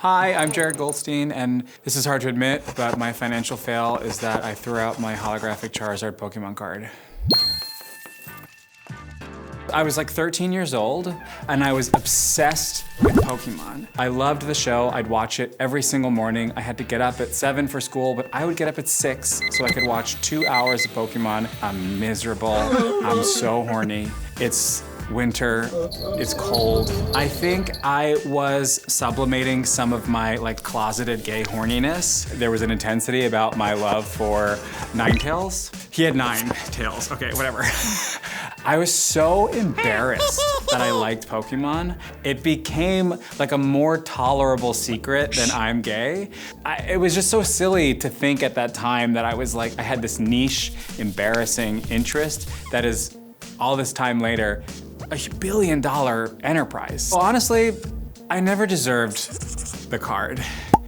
Hi, I'm Jared Goldstein, and this is hard to admit, but my financial fail is that I threw out my holographic Charizard Pokemon card. I was like 13 years old, and I was obsessed with Pokemon. I loved the show. I'd watch it every single morning. I had to get up at 7 for school, but I would get up at 6 so I could watch 2 hours of Pokemon. I'm miserable. I'm so horny. It's winter, it's cold. I think I was sublimating some of my closeted gay horniness. There was an intensity about my love for Ninetales. He had 9 tails, okay, whatever. I was so embarrassed that I liked Pokemon. It became like a more tolerable secret than I'm gay. It was just so silly to think at that time that I was I had this niche, embarrassing interest that is, all this time later, $1 billion enterprise. Well, honestly, I never deserved the card.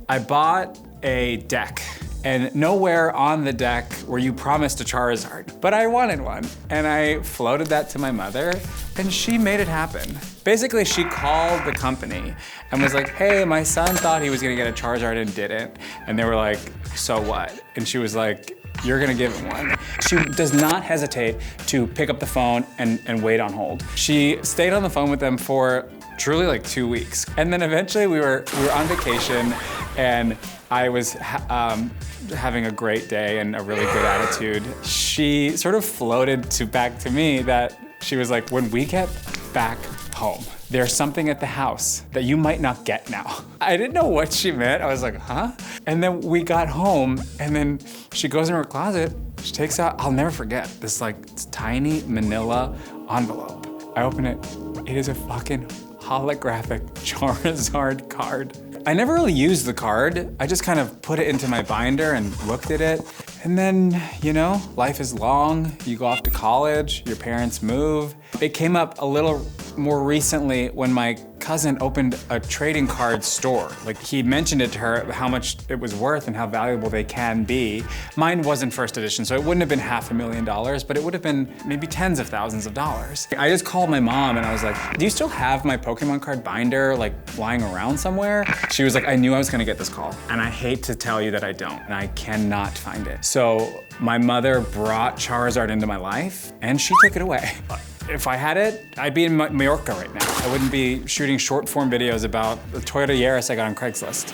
I bought a deck, and nowhere on the deck were you promised a Charizard, but I wanted one. And I floated that to my mother, and she made it happen. Basically, she called the company and was like, hey, my son thought he was gonna get a Charizard and didn't. And they were like, so what? And she was like, you're gonna give him one. She does not hesitate to pick up the phone and wait on hold. She stayed on the phone with them for truly 2 weeks. And then eventually we were on vacation, and I was having a great day and a really good attitude. She sort of floated back to me that she was like, when we get back home, there's something at the house that you might not get now. I didn't know what she meant. I was like, huh? And then we got home, and then she goes in her closet, she takes out, I'll never forget, this tiny manila envelope. I open it, it is a fucking holographic Charizard card. I never really used the card. I just kind of put it into my binder and looked at it. And then, you know, life is long. You go off to college, your parents move. It came up a little more recently when my cousin opened a trading card store. He mentioned it to her, how much it was worth and how valuable they can be. Mine wasn't first edition, so it wouldn't have been $500,000, but it would have been maybe tens of thousands of dollars. I just called my mom and I was like, do you still have my Pokemon card binder lying around somewhere? She was like, I knew I was gonna get this call, and I hate to tell you that I don't, and I cannot find it. So my mother brought Charizard into my life, and she took it away. If I had it, I'd be in Mallorca right now. I wouldn't be shooting short form videos about the Toyota Yaris I got on Craigslist.